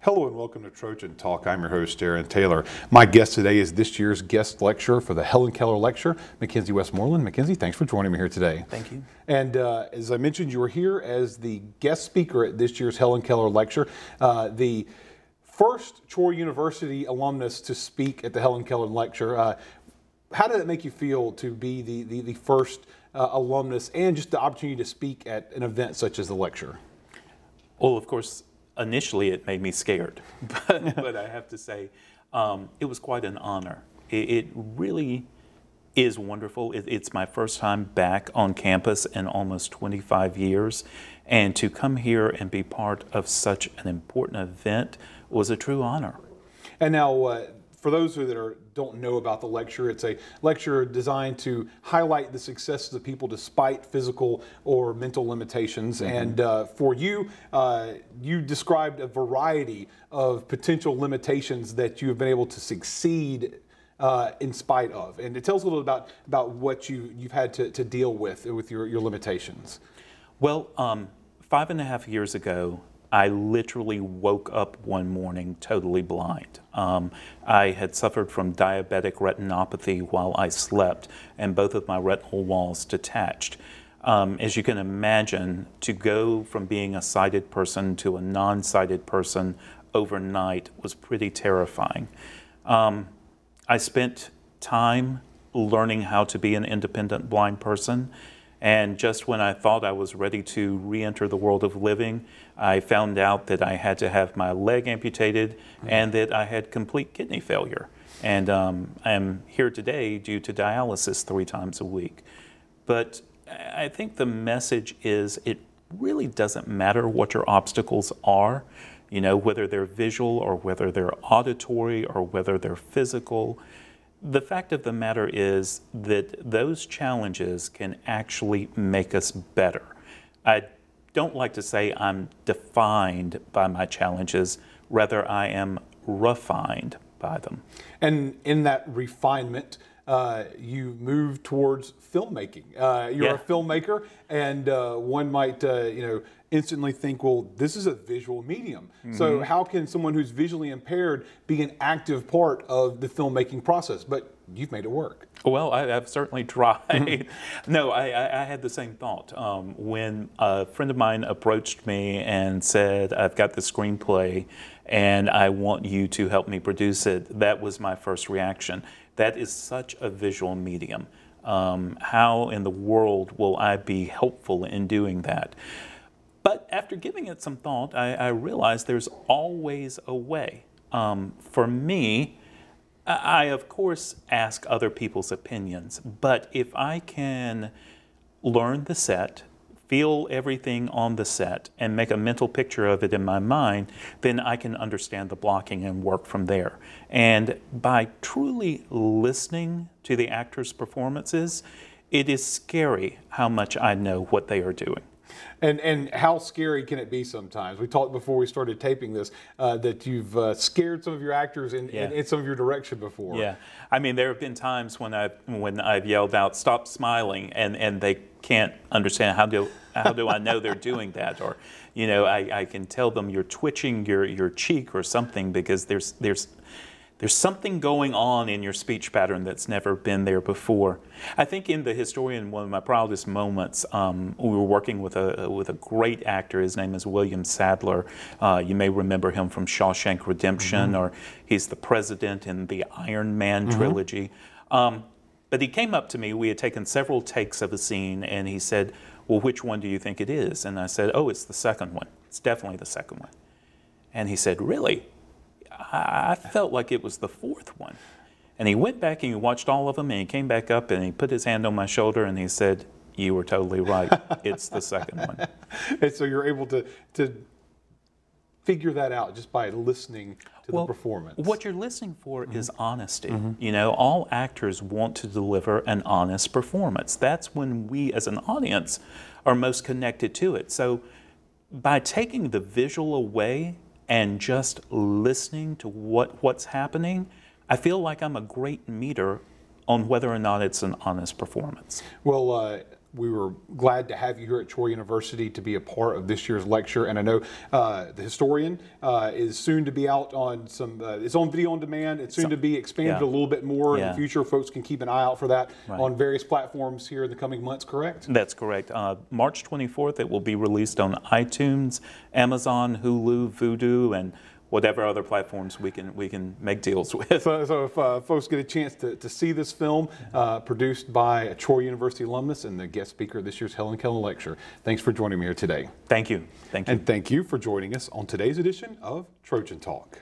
Hello and welcome to Trojan Talk. I'm your host, Aaron Taylor. My guest today is this year's guest lecturer for the Helen Keller Lecture, Mackenzie Westmoreland. Mackenzie, thanks for joining me here today. Thank you. And as I mentioned, you were here as the guest speaker at this year's Helen Keller Lecture, the first Troy University alumnus to speak at the Helen Keller Lecture. How did it make you feel to be the first alumnus and just the opportunity to speak at an event such as the lecture? Well, of course, initially it made me scared, but I have to say it was quite an honor. It really is wonderful. It's my first time back on campus in almost 25 years, and to come here and be part of such an important event was a true honor. And now, for those that don't know about the lecture, it's a lecture designed to highlight the successes of people despite physical or mental limitations. Mm-hmm. And for you, you described a variety of potential limitations that you have been able to succeed in spite of. And it tells a little about what you've had to deal with your limitations. Well, 5.5 years ago, I literally woke up one morning totally blind. I had suffered from diabetic retinopathy while I slept, and both of my retinal walls detached. As you can imagine, to go from being a sighted person to a non-sighted person overnight was pretty terrifying. I spent time learning how to be an independent blind person. And just when I thought I was ready to re-enter the world of living, I found out that I had to have my leg amputated and that I had complete kidney failure. And I'm here today due to dialysis 3 times a week. But I think the message is it really doesn't matter what your obstacles are, you know, whether they're visual or whether they're auditory or whether they're physical. The fact of the matter is that those challenges can actually make us better. I don't like to say I'm defined by my challenges, rather I am refined by them. And in that refinement, you move towards filmmaking. You're a filmmaker, and one might instantly think, well, this is a visual medium. Mm-hmm. So how can someone who's visually impaired be an active part of the filmmaking process? But you've made it work. Well, I've certainly tried. No, I had the same thought. When a friend of mine approached me and said, I've got the screenplay and I want you to help me produce it, that was my first reaction. That is such a visual medium. How in the world will I be helpful in doing that? But after giving it some thought, I realized there's always a way. For me, I of course ask other people's opinions, but if I can learn the set, feel everything on the set, and make a mental picture of it in my mind, then I can understand the blocking and work from there. And by truly listening to the actors' performances, it is scary how much I know what they are doing. And how scary can it be sometimes? We talked before we started taping this that you've scared some of your actors in some of your direction before. Yeah, I mean there have been times when I've yelled out "Stop smiling," and they can't understand how do I know they're doing that, or you know I can tell them you're twitching your cheek or something because there's something going on in your speech pattern that's never been there before. I think in The Historian, one of my proudest moments, we were working with a great actor. His name is William Sadler. You may remember him from Shawshank Redemption, or he's the president in the Iron Man trilogy. But he came up to me. We had taken several takes of a scene, and he said, well, which one do you think it is? And I said, oh, it's the second one. It's definitely the second one. And he said, really? I felt like it was the fourth one. And he went back and he watched all of them, and he came back up and he put his hand on my shoulder and he said, you were totally right. It's the second one. And so you're able to figure that out just by listening to the performance. What you're listening for is honesty. You know, all actors want to deliver an honest performance. That's when we as an audience are most connected to it. So by taking the visual away and just listening to what's happening, I feel like I'm a great meter on whether or not it's an honest performance. Well, We were glad to have you here at Troy University to be a part of this year's lecture. And I know the historian is soon to be out on some, it's on video on demand. It's soon to be expanded a little bit more in the future. Folks can keep an eye out for that on various platforms here in the coming months, correct? That's correct. March 24th, it will be released on iTunes, Amazon, Hulu, Vudu, and whatever other platforms we can make deals with. So if folks get a chance to see this film, produced by a Troy University alumnus and the guest speaker of this year's Helen Keller Lecture, thanks for joining me here today. Thank you. Thank you. And thank you for joining us on today's edition of Trojan Talk.